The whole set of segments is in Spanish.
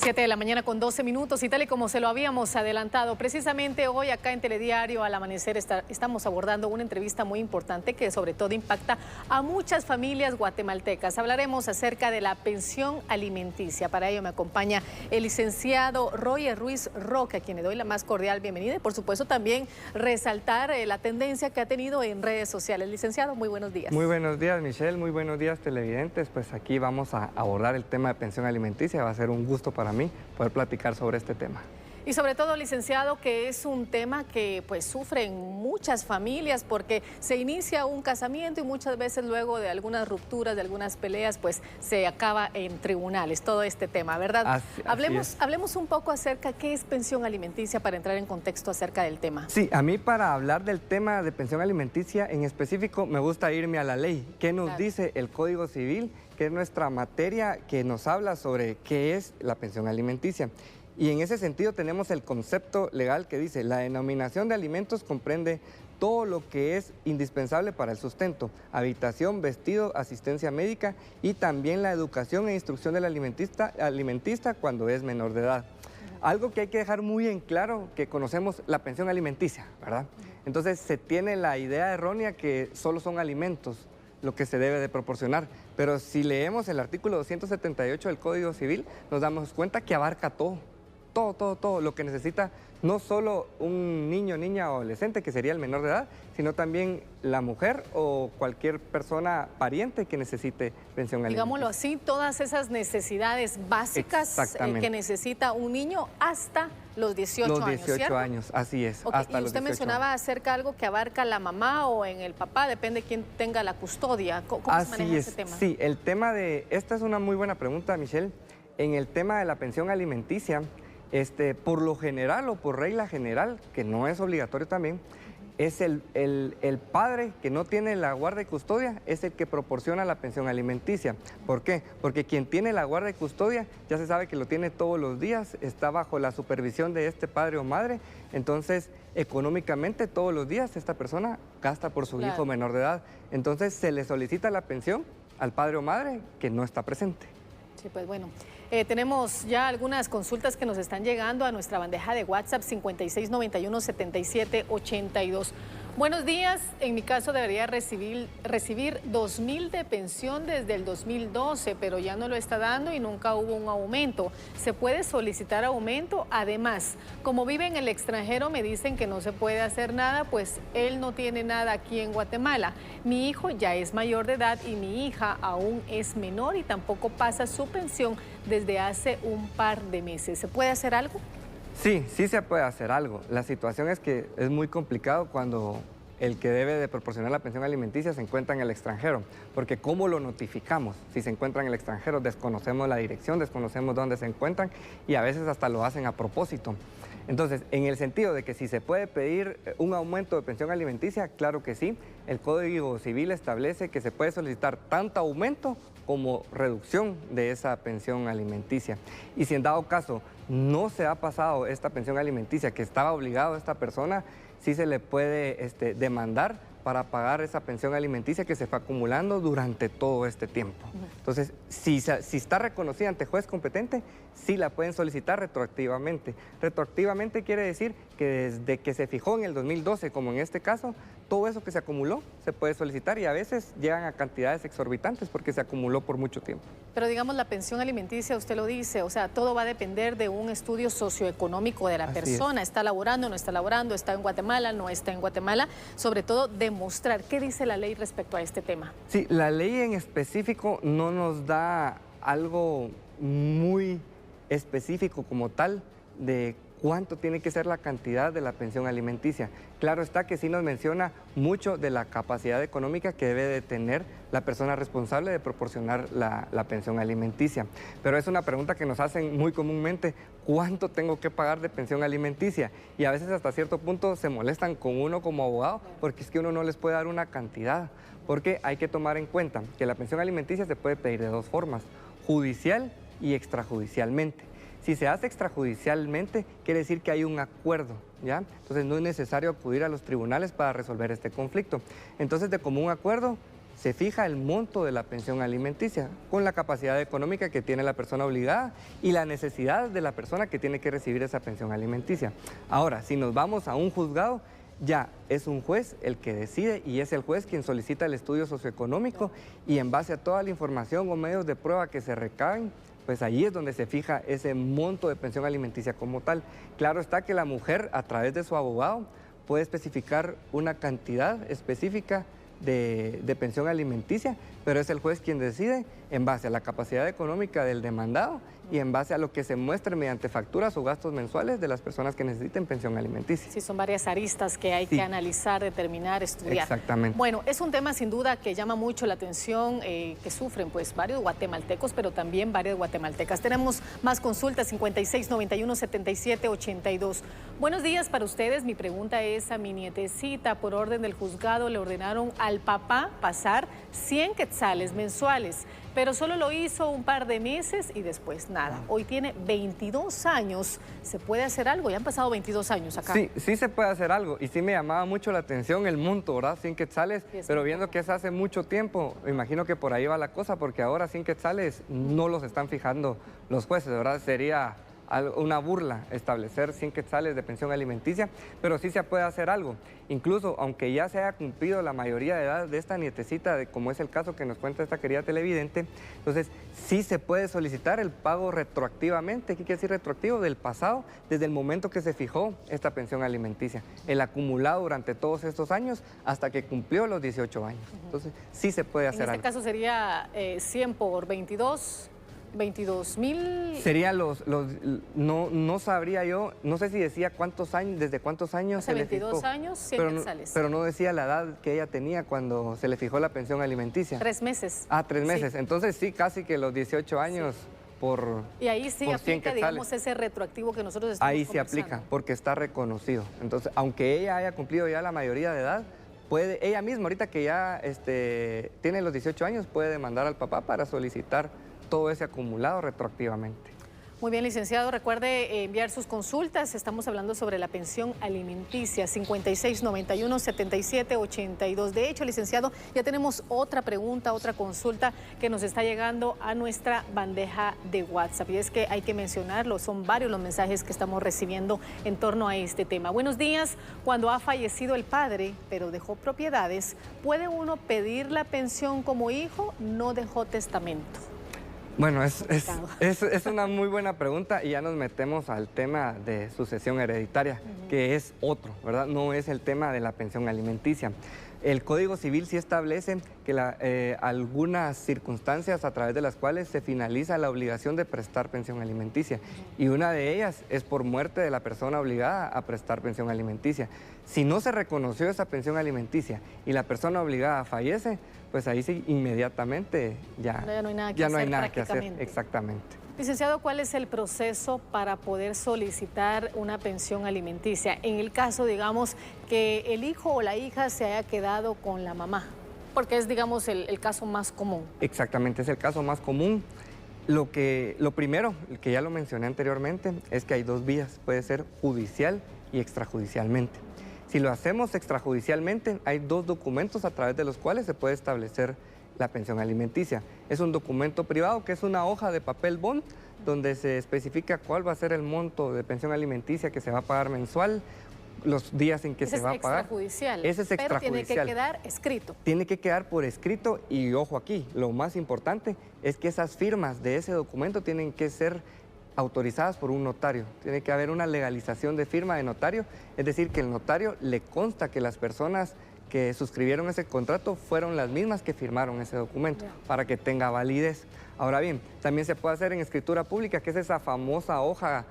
7 de la mañana con 12 minutos y tal y como se lo habíamos adelantado, precisamente hoy acá en Telediario al amanecer estamos abordando una entrevista muy importante que sobre todo impacta a muchas familias guatemaltecas. Hablaremos acerca de la pensión alimenticia. Para ello me acompaña el licenciado Roger Ruiz Roque, a quien le doy la más cordial bienvenida y por supuesto también resaltar la tendencia que ha tenido en redes sociales. Licenciado, muy buenos días. Muy buenos días, Michelle, muy buenos días, televidentes. Pues aquí vamos a abordar el tema de pensión alimenticia. Va a ser un gusto para mí poder platicar sobre este tema. Y sobre todo, licenciado, que es un tema que pues sufren muchas familias porque se inicia un casamiento y muchas veces luego de algunas rupturas, de algunas peleas, pues se acaba en tribunales todo este tema, ¿verdad? Hablemos un poco acerca de qué es pensión alimenticia para entrar en contexto acerca del tema. Sí, a mí para hablar del tema de pensión alimenticia en específico me gusta irme a la ley. ¿Qué nos dice el Código Civil? Que es nuestra materia que nos habla sobre qué es la pensión alimenticia. Y en ese sentido tenemos el concepto legal que dice: la denominación de alimentos comprende todo lo que es indispensable para el sustento, habitación, vestido, asistencia médica y también la educación e instrucción del alimentista cuando es menor de edad. Algo que hay que dejar muy en claro, que conocemos la pensión alimenticia, ¿verdad? Entonces se tiene la idea errónea que solo son alimentos lo que se debe de proporcionar, pero si leemos el artículo 278 del Código Civil nos damos cuenta que abarca todo lo que necesita no solo un niño, niña o adolescente, que sería el menor de edad, sino también la mujer o cualquier persona pariente que necesite pensión alimenticia. Digámoslo así, todas esas necesidades básicas que necesita un niño hasta los 18 años, ¿cierto? 18 años, así es. Okay. Y usted mencionaba acerca de algo que abarca la mamá o en el papá, depende de quién tenga la custodia. ¿Cómo se maneja ese tema? Sí, el tema de... Esta es una muy buena pregunta, Michelle. En el tema de la pensión alimenticia, por lo general o por regla general, que no es obligatorio también, es el padre que no tiene la guarda y custodia, es el que proporciona la pensión alimenticia. ¿Por qué? Porque quien tiene la guarda y custodia ya se sabe que lo tiene todos los días, está bajo la supervisión de este padre o madre, entonces económicamente todos los días esta persona gasta por su hijo menor de edad. Entonces se le solicita la pensión al padre o madre que no está presente. Sí, pues bueno, tenemos ya algunas consultas que nos están llegando a nuestra bandeja de WhatsApp 5691-7782. Buenos días, en mi caso debería recibir 2.000 de pensión desde el 2012, pero ya no lo está dando y nunca hubo un aumento. ¿Se puede solicitar aumento? Además, como vive en el extranjero, me dicen que no se puede hacer nada, pues él no tiene nada aquí en Guatemala. Mi hijo ya es mayor de edad y mi hija aún es menor y tampoco pasa su pensión desde hace un par de meses. ¿Se puede hacer algo? Sí, sí se puede hacer algo. La situación es que es muy complicado cuando el que debe de proporcionar la pensión alimenticia se encuentra en el extranjero, porque ¿cómo lo notificamos? Si se encuentra en el extranjero, desconocemos la dirección, desconocemos dónde se encuentran y a veces hasta lo hacen a propósito. Entonces, en el sentido de que si se puede pedir un aumento de pensión alimenticia, claro que sí. El Código Civil establece que se puede solicitar tanto aumento como reducción de esa pensión alimenticia. Y si en dado caso no se ha pasado esta pensión alimenticia que estaba obligado a esta persona, sí se le puede demandar para pagar esa pensión alimenticia que se fue acumulando durante todo este tiempo. Entonces, si está reconocida ante juez competente, sí la pueden solicitar retroactivamente. Retroactivamente quiere decir que desde que se fijó en el 2012, como en este caso, todo eso que se acumuló se puede solicitar y a veces llegan a cantidades exorbitantes porque se acumuló por mucho tiempo. Pero digamos, la pensión alimenticia, usted lo dice, o sea, todo va a depender de un estudio socioeconómico de la persona. ¿Está laborando, no está laborando, está en Guatemala, no está en Guatemala? Sobre todo, demostrar. ¿Qué dice la ley respecto a este tema? Sí, la ley en específico no nos da algo muy específico como tal de cuánto tiene que ser la cantidad de la pensión alimenticia. Claro está que sí nos menciona mucho de la capacidad económica que debe de tener la persona responsable de proporcionar la pensión alimenticia. Pero es una pregunta que nos hacen muy comúnmente: ¿cuánto tengo que pagar de pensión alimenticia? Y a veces hasta cierto punto se molestan con uno como abogado porque es que uno no les puede dar una cantidad. Porque hay que tomar en cuenta que la pensión alimenticia se puede pedir de dos formas: judicial y extrajudicialmente. Si se hace extrajudicialmente, quiere decir que hay un acuerdo, ¿ya? Entonces no es necesario acudir a los tribunales para resolver este conflicto. Entonces, de común acuerdo, se fija el monto de la pensión alimenticia con la capacidad económica que tiene la persona obligada y la necesidad de la persona que tiene que recibir esa pensión alimenticia. Ahora, si nos vamos a un juzgado, ya es un juez el que decide y es el juez quien solicita el estudio socioeconómico y en base a toda la información o medios de prueba que se recaben, pues ahí es donde se fija ese monto de pensión alimenticia como tal. Claro está que la mujer, a través de su abogado, puede especificar una cantidad específica de pensión alimenticia, pero es el juez quien decide en base a la capacidad económica del demandado y en base a lo que se muestre mediante facturas o gastos mensuales de las personas que necesiten pensión alimenticia. Sí, son varias aristas que hay que analizar, determinar, estudiar. Exactamente. Bueno, es un tema sin duda que llama mucho la atención, que sufren pues varios guatemaltecos, pero también varias guatemaltecas. Tenemos más consultas, 56 91 77 82. Buenos días para ustedes. Mi pregunta es a mi nietecita. Por orden del juzgado le ordenaron al papá pasar 100 quetzales mensuales, pero solo lo hizo un par de meses y después nada. Hoy tiene 22 años. ¿Se puede hacer algo? Ya han pasado 22 años acá. Sí, sí se puede hacer algo. Y sí me llamaba mucho la atención el monto, ¿verdad? 100 quetzales, pero viendo que es hace mucho tiempo, me imagino que por ahí va la cosa, porque ahora 100 quetzales no los están fijando los jueces, ¿verdad? Sería una burla establecer 100 quetzales de pensión alimenticia, pero sí se puede hacer algo. Incluso, aunque ya se haya cumplido la mayoría de edad de esta nietecita, como es el caso que nos cuenta esta querida televidente, entonces sí se puede solicitar el pago retroactivamente. ¿Qué quiere decir retroactivo? Del pasado, desde el momento que se fijó esta pensión alimenticia, el acumulado durante todos estos años hasta que cumplió los 18 años. Entonces sí se puede hacer algo. En este caso sería 100 por 22... 22,000. Serían no sabría yo, no sé si decía cuántos años, desde cuántos años hace se le 22 fijó, años, 100 quetzales. Pero no decía la edad que ella tenía cuando se le fijó la pensión alimenticia. 3 meses. Ah, 3 meses. Sí. Entonces sí, casi que los 18 años por. Y ahí sí aplica, digamos, ese retroactivo que nosotros estamos ahí sí aplica, porque está reconocido. Entonces, aunque ella haya cumplido ya la mayoría de edad, puede, ella misma, ahorita que ya tiene los 18 años, puede demandar al papá para solicitar todo ese acumulado retroactivamente. Muy bien, licenciado. Recuerde enviar sus consultas. Estamos hablando sobre la pensión alimenticia, 56 91 77 82. De hecho, licenciado, ya tenemos otra pregunta, otra consulta que nos está llegando a nuestra bandeja de WhatsApp. Y es que hay que mencionarlo, son varios los mensajes que estamos recibiendo en torno a este tema. Buenos días. Cuando ha fallecido el padre, pero dejó propiedades, ¿puede uno pedir la pensión como hijo? No dejó testamento. Bueno, es una muy buena pregunta y ya nos metemos al tema de sucesión hereditaria, que es otro, ¿verdad? No es el tema de la pensión alimenticia. El Código Civil sí establece que algunas circunstancias a través de las cuales se finaliza la obligación de prestar pensión alimenticia y una de ellas es por muerte de la persona obligada a prestar pensión alimenticia. Si no se reconoció esa pensión alimenticia y la persona obligada fallece, pues ahí sí inmediatamente ya no hay nada que hacer. Exactamente. Licenciado, ¿cuál es el proceso para poder solicitar una pensión alimenticia? En el caso, digamos, que el hijo o la hija se haya quedado con la mamá, porque es, digamos, el caso más común. Exactamente, es el caso más común. Lo primero, que ya lo mencioné anteriormente, es que hay dos vías, puede ser judicial y extrajudicialmente. Si lo hacemos extrajudicialmente, hay dos documentos a través de los cuales se puede establecer la pensión alimenticia. Es un documento privado que es una hoja de papel bond donde se especifica cuál va a ser el monto de pensión alimenticia que se va a pagar mensual, los días en que se va a pagar. Extrajudicial. Ese es extrajudicial. Pero tiene que quedar escrito. Tiene que quedar por escrito y ojo aquí, lo más importante es que esas firmas de ese documento tienen que ser autorizadas por un notario. Tiene que haber una legalización de firma de notario, es decir, que el notario le consta que las personas que suscribieron ese contrato fueron las mismas que firmaron ese documento para que tenga validez. Ahora bien, también se puede hacer en escritura pública, que es esa famosa hoja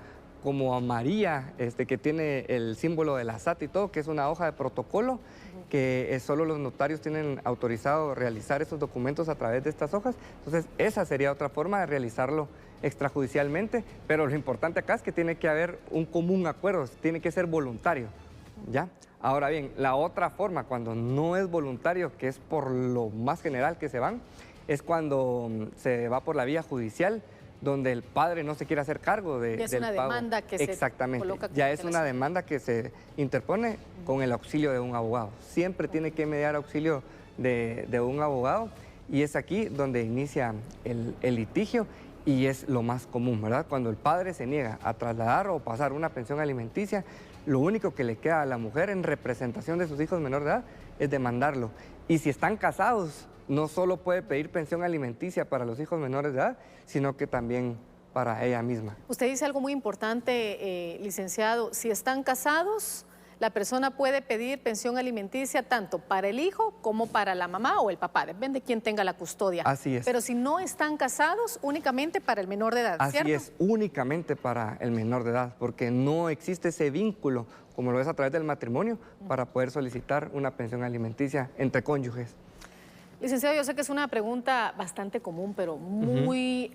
como amarilla que tiene el símbolo de la SAT y todo, que es una hoja de protocolo, que solo los notarios tienen autorizado realizar esos documentos a través de estas hojas. Entonces, esa sería otra forma de realizarlo extrajudicialmente, pero lo importante acá es que tiene que haber un común acuerdo, tiene que ser voluntario, ¿ya? Ahora bien, la otra forma, cuando no es voluntario, que es por lo más general que se van, es cuando se va por la vía judicial, donde el padre no se quiere hacer cargo del pago. Es una demanda que Exactamente. se coloca. Ya es una demanda que se interpone con el auxilio de un abogado. Siempre tiene que mediar auxilio de un abogado, y es aquí donde inicia el litigio, y es lo más común, ¿verdad? Cuando el padre se niega a trasladar o pasar una pensión alimenticia, lo único que le queda a la mujer en representación de sus hijos menores de edad es demandarlo. Y si están casados, no solo puede pedir pensión alimenticia para los hijos menores de edad, sino que también para ella misma. Usted dice algo muy importante, licenciado. Si están casados, la persona puede pedir pensión alimenticia tanto para el hijo como para la mamá o el papá, depende de quién tenga la custodia. Así es. Pero si no están casados, únicamente para el menor de edad, ¿cierto? Así es, únicamente para el menor de edad, porque no existe ese vínculo, como lo es a través del matrimonio, para poder solicitar una pensión alimenticia entre cónyuges. Licenciado, yo sé que es una pregunta bastante común, pero muy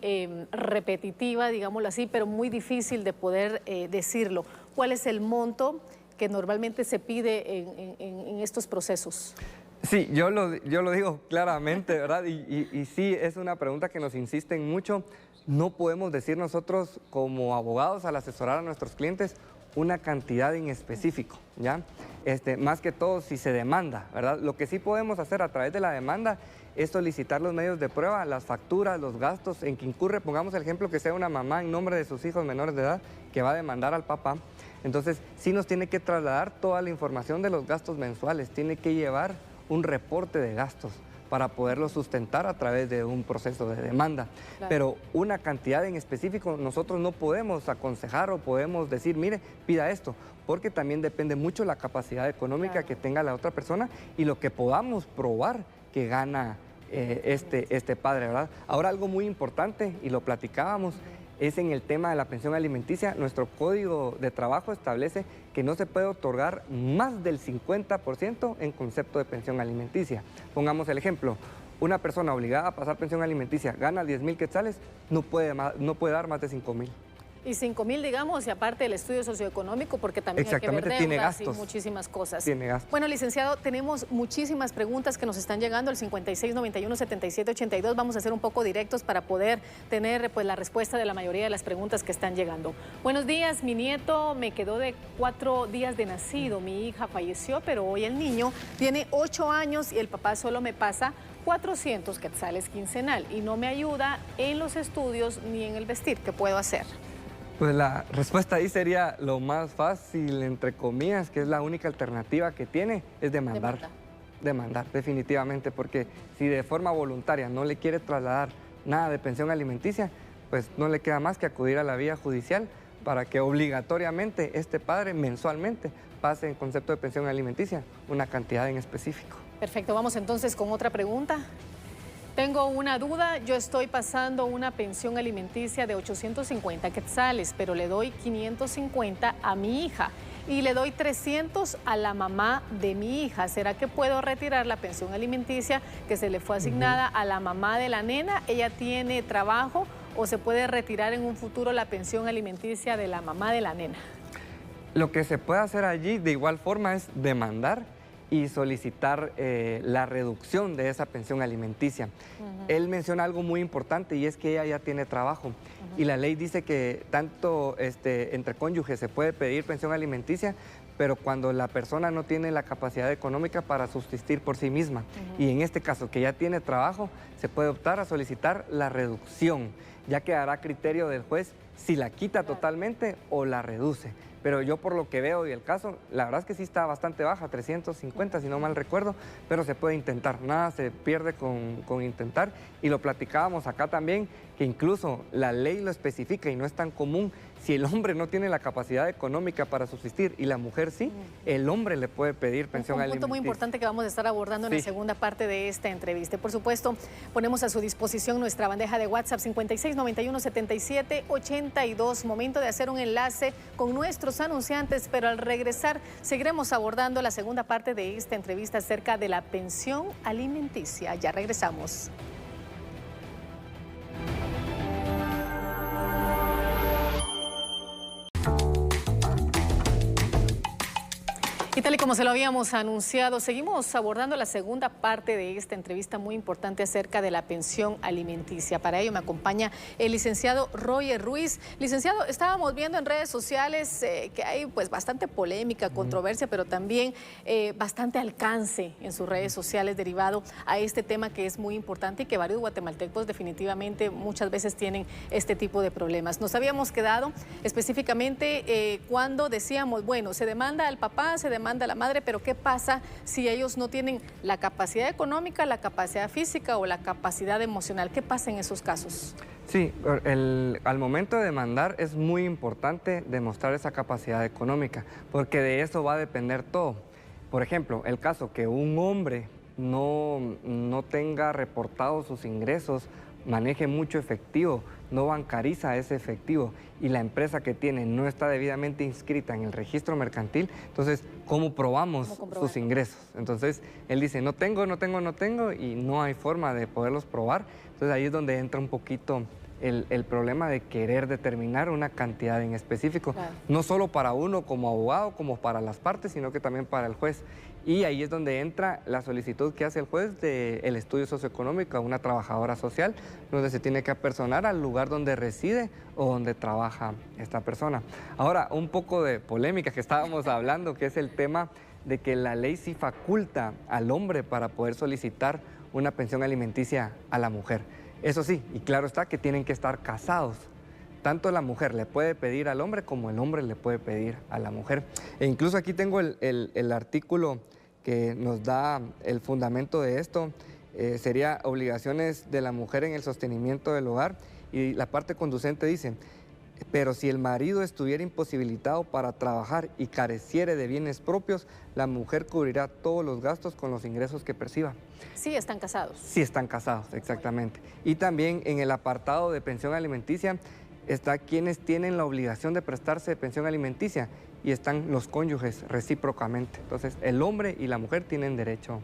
repetitiva, digámoslo así, pero muy difícil de poder decirlo. ¿Cuál es el monto que normalmente se pide en estos procesos? Sí, yo lo digo claramente, ¿verdad? Y sí, es una pregunta que nos insisten mucho. No podemos decir nosotros como abogados al asesorar a nuestros clientes una cantidad en específico, ¿ya? Más que todo si se demanda, ¿verdad? Lo que sí podemos hacer a través de la demanda es solicitar los medios de prueba, las facturas, los gastos en que incurre. Pongamos el ejemplo que sea una mamá en nombre de sus hijos menores de edad que va a demandar al papá. Entonces, sí nos tiene que trasladar toda la información de los gastos mensuales, tiene que llevar un reporte de gastos para poderlo sustentar a través de un proceso de demanda. Claro. Pero una cantidad en específico nosotros no podemos aconsejar o podemos decir, mire, pida esto, porque también depende mucho la capacidad económica que tenga la otra persona y lo que podamos probar que gana este padre, ¿verdad? Ahora, algo muy importante, y lo platicábamos, es en el tema de la pensión alimenticia. Nuestro Código de Trabajo establece que no se puede otorgar más del 50% en concepto de pensión alimenticia. Pongamos el ejemplo, una persona obligada a pasar pensión alimenticia gana 10,000 quetzales, no puede dar más de 5,000. Y 5,000, digamos, y aparte del estudio socioeconómico, porque también hay que ver deudas, tiene gastos, y muchísimas cosas. Tiene gastos. Bueno, licenciado, tenemos muchísimas preguntas que nos están llegando al 5691-7782. Vamos a ser un poco directos para poder tener pues la respuesta de la mayoría de las preguntas que están llegando. Buenos días, mi nieto me quedó de 4 días de nacido. Mi hija falleció, pero hoy el niño tiene 8 años y el papá solo me pasa 400 quetzales quincenal y no me ayuda en los estudios ni en el vestir. ¿Qué puedo hacer? Pues la respuesta ahí sería lo más fácil, entre comillas, que es la única alternativa que tiene, es demandar. Demandar, definitivamente, porque si de forma voluntaria no le quiere trasladar nada de pensión alimenticia, pues no le queda más que acudir a la vía judicial para que obligatoriamente este padre mensualmente pase en concepto de pensión alimenticia una cantidad en específico. Perfecto, vamos entonces con otra pregunta. Tengo una duda, yo estoy pasando una pensión alimenticia de 850 quetzales, pero le doy 550 a mi hija y le doy 300 a la mamá de mi hija. ¿Será que puedo retirar la pensión alimenticia que se le fue asignada a la mamá de la nena? ¿Ella tiene trabajo o se puede retirar en un futuro la pensión alimenticia de la mamá de la nena? Lo que se puede hacer allí de igual forma es demandar y solicitar la reducción de esa pensión alimenticia. Él menciona algo muy importante y es que ella ya tiene trabajo y la ley dice que tanto entre cónyuges se puede pedir pensión alimenticia, pero cuando la persona no tiene la capacidad económica para subsistir por sí misma. Y en este caso, que ya tiene trabajo, se puede optar a solicitar la reducción, ya que hará criterio del juez si la quita totalmente o la reduce. Pero yo por lo que veo y el caso, la verdad es que sí está bastante baja, 350 si no mal recuerdo, pero se puede intentar, nada se pierde con intentar. Y lo platicábamos acá también, que incluso la ley lo especifica y no es tan común. Si el hombre no tiene la capacidad económica para subsistir y la mujer sí, el hombre le puede pedir pensión alimenticia. Un punto muy importante que vamos a estar abordando en la segunda parte de esta entrevista. Por supuesto, ponemos a su disposición nuestra bandeja de WhatsApp 5691-7782. Momento de hacer un enlace con nuestros anunciantes, pero al regresar seguiremos abordando la segunda parte de esta entrevista acerca de la pensión alimenticia. Ya regresamos. Y tal y como se lo habíamos anunciado, seguimos abordando la segunda parte de esta entrevista muy importante acerca de la pensión alimenticia. Para ello me acompaña el licenciado Roger Ruiz. Licenciado, estábamos viendo en redes sociales que hay pues bastante polémica, controversia, pero también bastante alcance en sus redes sociales derivado a este tema que es muy importante y que varios guatemaltecos definitivamente muchas veces tienen este tipo de problemas. Nos habíamos quedado específicamente cuando decíamos, bueno, se demanda al papá, se demanda a la madre, pero ¿qué pasa si ellos no tienen la capacidad económica, la capacidad física o la capacidad emocional? ¿Qué pasa en esos casos? Sí, al momento de demandar es muy importante demostrar esa capacidad económica, porque de eso va a depender todo. Por ejemplo, el caso que un hombre no tenga reportados sus ingresos, maneje mucho efectivo, no bancariza ese efectivo y la empresa que tiene no está debidamente inscrita en el registro mercantil, entonces, ¿cómo probamos sus ingresos? Entonces, él dice, no tengo y no hay forma de poderlos probar. Entonces, ahí es donde entra un poquito el problema de querer determinar una cantidad en específico, claro, no solo para uno como abogado, como para las partes, sino que también para el juez. Y ahí es donde entra la solicitud que hace el juez del estudio socioeconómico a una trabajadora social, donde se tiene que apersonar al lugar donde reside o donde trabaja esta persona. Ahora, un poco de polémica que estábamos hablando, que es el tema de que la ley sí faculta al hombre para poder solicitar una pensión alimenticia a la mujer. Eso sí, y claro está que tienen que estar casados. Tanto la mujer le puede pedir al hombre como el hombre le puede pedir a la mujer. E incluso aquí tengo el artículo que nos da el fundamento de esto. Sería obligaciones de la mujer en el sostenimiento del hogar, y la parte conducente dice, pero si el marido estuviera imposibilitado para trabajar y careciere de bienes propios, la mujer cubrirá todos los gastos con los ingresos que perciba. Sí están casados. Sí están casados, exactamente. Y también en el apartado de pensión alimenticia está quienes tienen la obligación de prestarse de pensión alimenticia, y están los cónyuges recíprocamente. Entonces, el hombre y la mujer tienen derecho.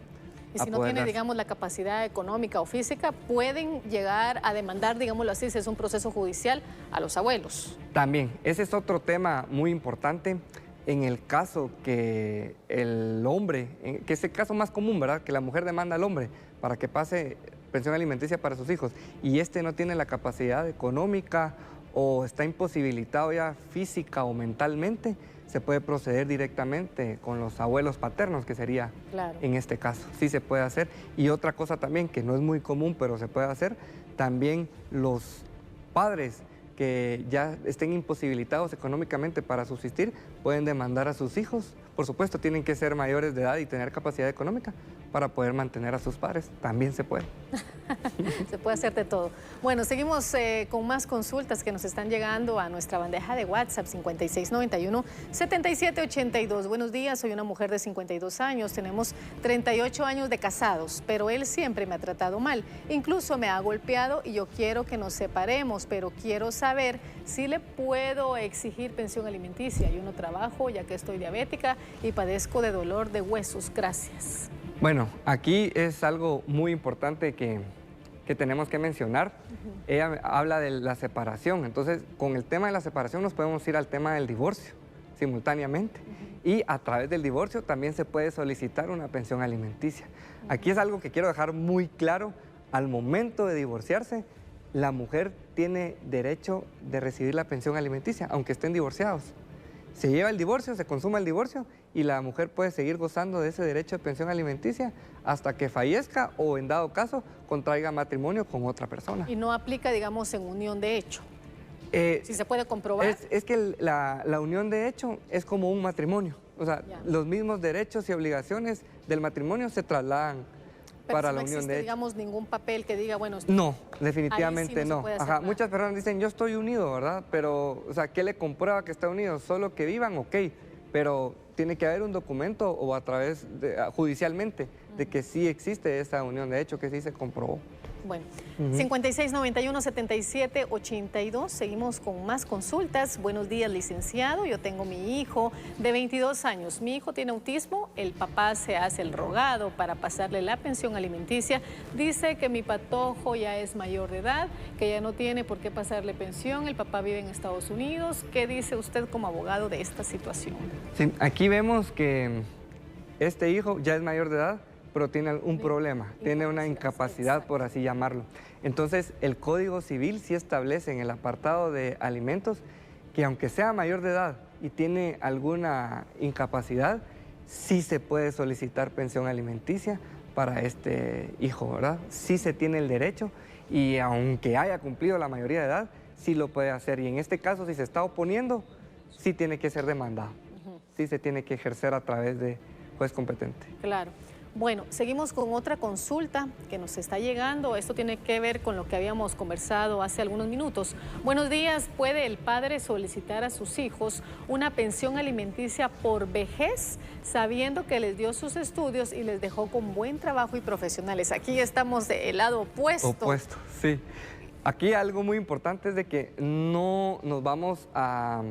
Y si no tiene, digamos, la capacidad económica o física, pueden llegar a demandar, digámoslo así, si es un proceso judicial, a los abuelos. También, ese es otro tema muy importante. En el caso que el hombre, que es el caso más común, ¿verdad? Que la mujer demanda al hombre para que pase pensión alimenticia para sus hijos, y este no tiene la capacidad económica o está imposibilitado ya física o mentalmente, se puede proceder directamente con los abuelos paternos, que sería claro, en este caso. Sí se puede hacer. Y otra cosa también, que no es muy común, pero se puede hacer, también los padres que ya estén imposibilitados económicamente para subsistir, pueden demandar a sus hijos. Por supuesto, tienen que ser mayores de edad y tener capacidad económica para poder mantener a sus padres. También se puede. Se puede hacer de todo. Bueno, seguimos con más consultas que nos están llegando a nuestra bandeja de WhatsApp 5691-7782. Buenos días, soy una mujer de 52 años, tenemos 38 años de casados, pero él siempre me ha tratado mal. Incluso me ha golpeado y yo quiero que nos separemos, pero quiero saber si le puedo exigir pensión alimenticia. Yo no trabajo ya que estoy diabética y padezco de dolor de huesos. Gracias. Bueno, aquí es algo muy importante que tenemos que mencionar. Ella habla de la separación, entonces con el tema de la separación nos podemos ir al tema del divorcio simultáneamente, y a través del divorcio también se puede solicitar una pensión alimenticia. Aquí es algo que quiero dejar muy claro: al momento de divorciarse, la mujer tiene derecho de recibir la pensión alimenticia, aunque estén divorciados. Se lleva el divorcio, se consuma el divorcio, y la mujer puede seguir gozando de ese derecho de pensión alimenticia hasta que fallezca o, en dado caso, contraiga matrimonio con otra persona. Y no aplica, digamos, en unión de hecho. Si se puede comprobar. Es que la unión de hecho es como un matrimonio. O sea, los mismos derechos y obligaciones del matrimonio se trasladan para la unión de hecho. Pero no existe, digamos, ningún papel que diga, bueno... No, definitivamente sí no. Ajá, muchas personas dicen, yo estoy unido, ¿verdad? Pero, o sea, ¿qué le comprueba que está unido? Solo que vivan, ok, pero tiene que haber un documento o a través de, judicialmente, de que sí existe esa unión de hecho, que sí se comprobó. Bueno, 5691-7782, seguimos con más consultas. Buenos días, licenciado. Yo tengo mi hijo de 22 años. Mi hijo tiene autismo, el papá se hace el rogado para pasarle la pensión alimenticia. Dice que mi patojo ya es mayor de edad, que ya no tiene por qué pasarle pensión. El papá vive en Estados Unidos. ¿Qué dice usted como abogado de esta situación? Sí, aquí vemos que este hijo ya es mayor de edad, pero tiene un problema, tiene una incapacidad, por así llamarlo. Entonces, el Código Civil sí establece en el apartado de alimentos que aunque sea mayor de edad y tiene alguna incapacidad, sí se puede solicitar pensión alimenticia para este hijo, ¿verdad? Sí se tiene el derecho y aunque haya cumplido la mayoría de edad, sí lo puede hacer. Y en este caso, si se está oponiendo, sí tiene que ser demandado. Sí se tiene que ejercer a través de juez competente. Claro. Bueno, seguimos con otra consulta que nos está llegando. Esto tiene que ver con lo que habíamos conversado hace algunos minutos. Buenos días. ¿Puede el padre solicitar a sus hijos una pensión alimenticia por vejez, sabiendo que les dio sus estudios y les dejó con buen trabajo y profesionales? Aquí estamos del lado opuesto. Opuesto, sí. Aquí algo muy importante es de que no nos vamos a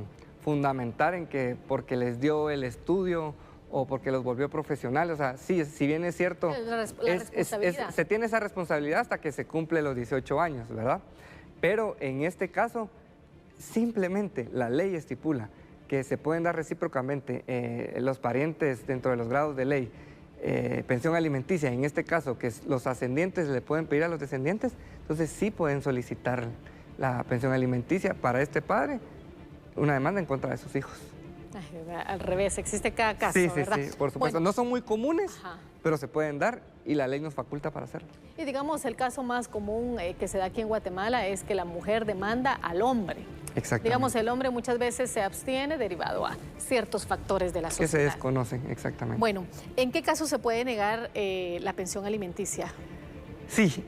fundamentar en que porque les dio el estudio o porque los volvió profesionales. O sea, sí, si bien es cierto, se tiene esa responsabilidad hasta que se cumple los 18 años, ¿verdad? Pero en este caso, simplemente la ley estipula que se pueden dar recíprocamente los parientes dentro de los grados de ley pensión alimenticia, en este caso que los ascendientes le pueden pedir a los descendientes, entonces sí pueden solicitar la pensión alimenticia para este padre, una demanda en contra de sus hijos. Al revés, existe cada caso, sí, ¿verdad? Sí, por supuesto. Bueno, no son muy comunes, ajá, pero se pueden dar y la ley nos faculta para hacerlo. Y digamos, el caso más común que se da aquí en Guatemala es que la mujer demanda al hombre. Exactamente. Digamos, el hombre muchas veces se abstiene derivado a ciertos factores de la sociedad. Que se desconocen, exactamente. Bueno, ¿en qué caso se puede negar la pensión alimenticia? Sí,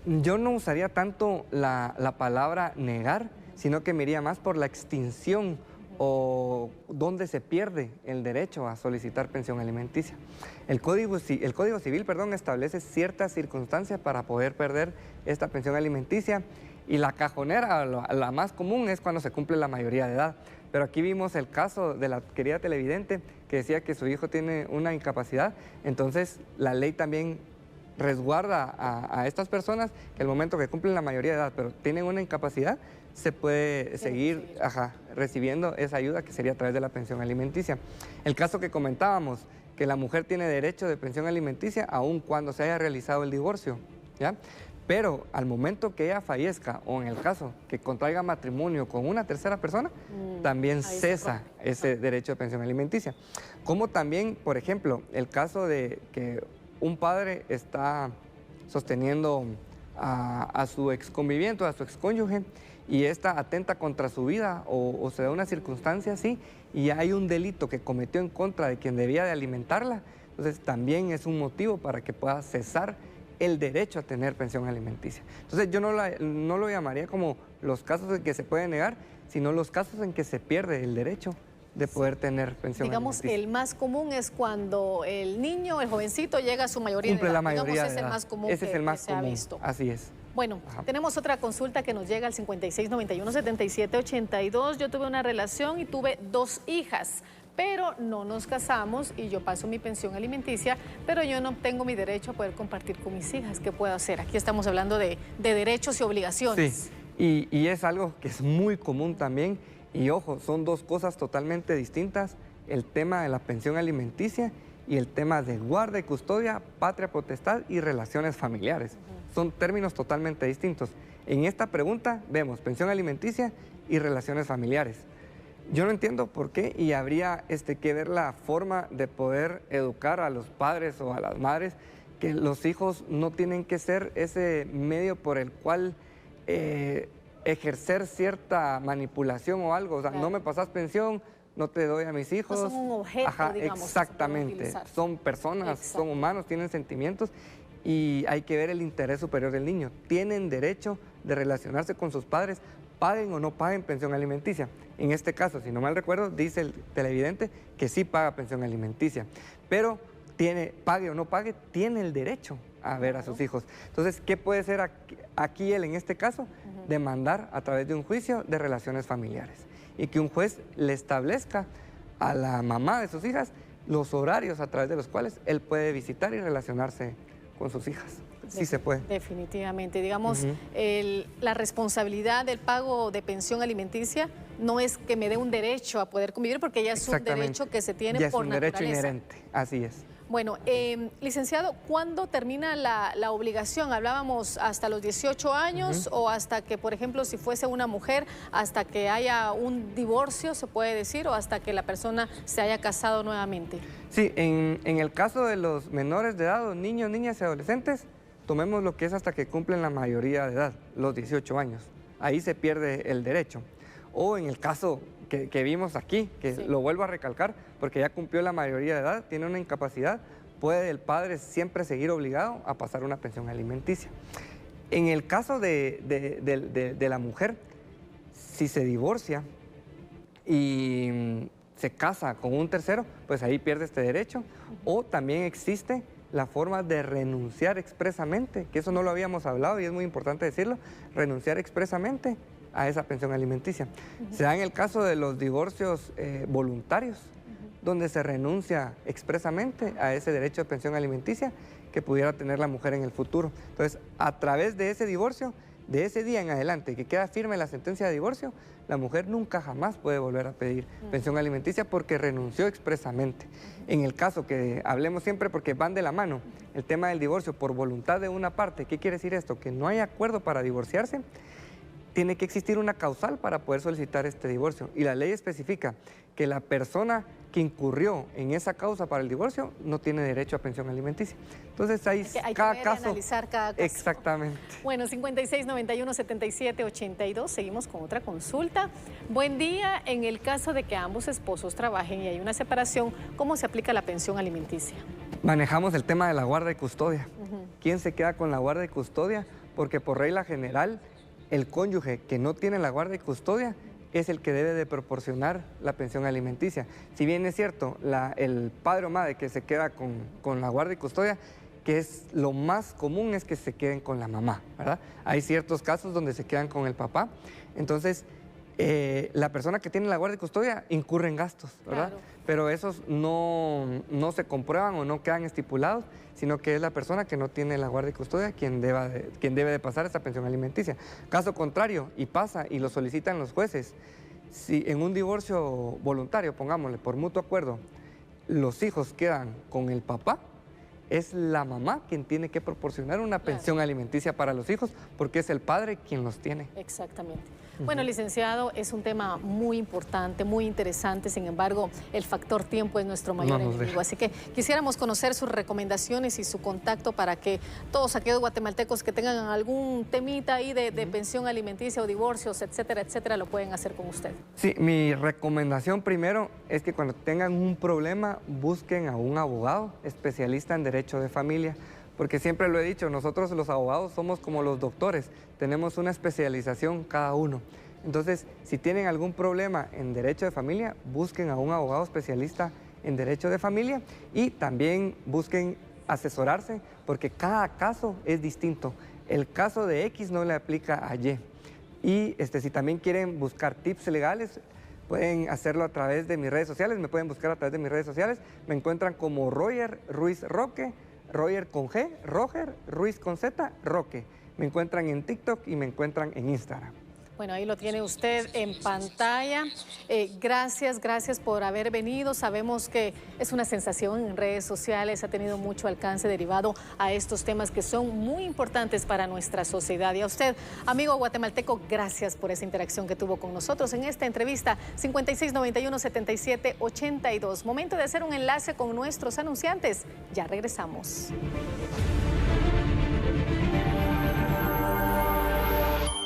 yo no usaría tanto la palabra negar, sino que me iría más por la extinción o dónde se pierde el derecho a solicitar pensión alimenticia. El Código Civil, establece ciertas circunstancias para poder perder esta pensión alimenticia y la cajonera, la más común, es cuando se cumple la mayoría de edad. Pero aquí vimos el caso de la querida televidente que decía que su hijo tiene una incapacidad, entonces la ley también resguarda a estas personas que al momento que cumplen la mayoría de edad, pero tienen una incapacidad, se puede seguir recibiendo esa ayuda que sería a través de la pensión alimenticia. El caso que comentábamos, que la mujer tiene derecho de pensión alimenticia aun cuando se haya realizado el divorcio, ¿ya? Pero al momento que ella fallezca o en el caso que contraiga matrimonio con una tercera persona, también cesa ese derecho de pensión alimenticia. Como también, por ejemplo, el caso de que un padre está sosteniendo a su exconviviente, a su excónyuge, y esta atenta contra su vida o se da una circunstancia así y hay un delito que cometió en contra de quien debía de alimentarla, entonces también es un motivo para que pueda cesar el derecho a tener pensión alimenticia. Entonces yo no lo llamaría como los casos en que se puede negar, sino los casos en que se pierde el derecho de poder tener pensión alimenticia. Digamos, el más común es cuando el niño, el jovencito, llega a su mayoría de edad. Cumple la mayoría de edad. Ese es el más común. Ese es el más común. Se ha visto. Así es. Bueno, tenemos otra consulta que nos llega al 5691-7782. Yo tuve una relación y tuve 2 hijas, pero no nos casamos y yo paso mi pensión alimenticia, pero yo no tengo mi derecho a poder compartir con mis hijas. ¿Qué puedo hacer? Aquí estamos hablando de derechos y obligaciones. Sí, y es algo que es muy común también. Y ojo, son 2 cosas totalmente distintas, el tema de la pensión alimenticia y el tema de guarda y custodia, patria potestad y relaciones familiares. Son términos totalmente distintos. En esta pregunta vemos pensión alimenticia y relaciones familiares. Yo no entiendo por qué y habría que ver la forma de poder educar a los padres o a las madres que los hijos no tienen que ser ese medio por el cual ejercer cierta manipulación o algo. O sea, no me pasas pensión, no te doy a mis hijos. No son un objeto, digamos. Exactamente. Son personas, son humanos, tienen sentimientos y hay que ver el interés superior del niño. Tienen derecho de relacionarse con sus padres, paguen o no paguen pensión alimenticia. En este caso, si no mal recuerdo, dice el televidente que sí paga pensión alimenticia, pero pague o no pague, tiene el derecho a ver a sus hijos. Entonces, ¿qué puede ser aquí él en este caso? Demandar a través de un juicio de relaciones familiares y que un juez le establezca a la mamá de sus hijas los horarios a través de los cuales él puede visitar y relacionarse con sus hijas. sí se puede. Definitivamente. Digamos, la responsabilidad del pago de pensión alimenticia no es que me dé un derecho a poder convivir, porque ya es un derecho que se tiene por naturaleza. Ya es un derecho inherente, así es. Bueno, licenciado, ¿cuándo termina la obligación? Hablábamos hasta los 18 años o hasta que, por ejemplo, si fuese una mujer, hasta que haya un divorcio, se puede decir, o hasta que la persona se haya casado nuevamente. Sí, en el caso de los menores de edad, los niños, niñas y adolescentes, tomemos lo que es hasta que cumplen la mayoría de edad, los 18 años. Ahí se pierde el derecho. O en el caso que vimos aquí, que lo vuelvo a recalcar, porque ya cumplió la mayoría de edad, tiene una incapacidad, puede el padre siempre seguir obligado a pasar una pensión alimenticia. En el caso de la mujer, si se divorcia y se casa con un tercero, pues ahí pierde este derecho. O también existe la forma de renunciar expresamente, que eso no lo habíamos hablado y es muy importante decirlo, renunciar expresamente a esa pensión alimenticia. Se da en el caso de los divorcios voluntarios, donde se renuncia expresamente a ese derecho de pensión alimenticia que pudiera tener la mujer en el futuro. Entonces, a través de ese divorcio, de ese día en adelante, que queda firme la sentencia de divorcio, la mujer nunca jamás puede volver a pedir pensión alimenticia porque renunció expresamente. En el caso que hablemos siempre, porque van de la mano, el tema del divorcio por voluntad de una parte, ¿qué quiere decir esto? Que no hay acuerdo para divorciarse, tiene que existir una causal para poder solicitar este divorcio. Y la ley especifica que la persona que incurrió en esa causa para el divorcio no tiene derecho a pensión alimenticia. Entonces hay cada caso. Analizar cada caso. Exactamente. Bueno, 5691-7782, seguimos con otra consulta. Buen día, en el caso de que ambos esposos trabajen y hay una separación, ¿cómo se aplica la pensión alimenticia? Manejamos el tema de la guarda y custodia. ¿Quién se queda con la guarda y custodia? Porque por regla general, el cónyuge que no tiene la guarda y custodia es el que debe de proporcionar la pensión alimenticia. Si bien es cierto, el padre o madre que se queda con la guarda y custodia, que es lo más común es que se queden con la mamá, ¿verdad? Hay ciertos casos donde se quedan con el papá. Entonces, la persona que tiene la guarda y custodia incurre en gastos, ¿verdad? Claro. Pero esos no se comprueban o no quedan estipulados, sino que es la persona que no tiene la guarda y custodia quien debe de pasar esa pensión alimenticia. Caso contrario, y pasa y lo solicitan los jueces, si en un divorcio voluntario, pongámosle, por mutuo acuerdo, los hijos quedan con el papá, es la mamá quien tiene que proporcionar una pensión alimenticia para los hijos, porque es el padre quien los tiene. Exactamente. Bueno, licenciado, es un tema muy importante, muy interesante, sin embargo, el factor tiempo es nuestro mayor enemigo. Así que quisiéramos conocer sus recomendaciones y su contacto para que todos aquellos guatemaltecos que tengan algún temita ahí de pensión alimenticia o divorcios, etcétera, etcétera, lo pueden hacer con usted. Sí, mi recomendación primero es que cuando tengan un problema, busquen a un abogado especialista en derecho de familia. Porque siempre lo he dicho, nosotros los abogados somos como los doctores, tenemos una especialización cada uno. Entonces, si tienen algún problema en derecho de familia, busquen a un abogado especialista en derecho de familia y también busquen asesorarse porque cada caso es distinto. El caso de X no le aplica a Y. Y si también quieren buscar tips legales, pueden hacerlo a través de mis redes sociales, me pueden buscar a través de mis redes sociales, me encuentran como Roger Ruiz Roque, Roger con G, Roger, Ruiz con Z, Roque. Me encuentran en TikTok y me encuentran en Instagram. Bueno, ahí lo tiene usted en pantalla. Gracias por haber venido. Sabemos que es una sensación en redes sociales, ha tenido mucho alcance derivado a estos temas que son muy importantes para nuestra sociedad. Y a usted, amigo guatemalteco, gracias por esa interacción que tuvo con nosotros en esta entrevista. 5691-7782. Momento de hacer un enlace con nuestros anunciantes. Ya regresamos.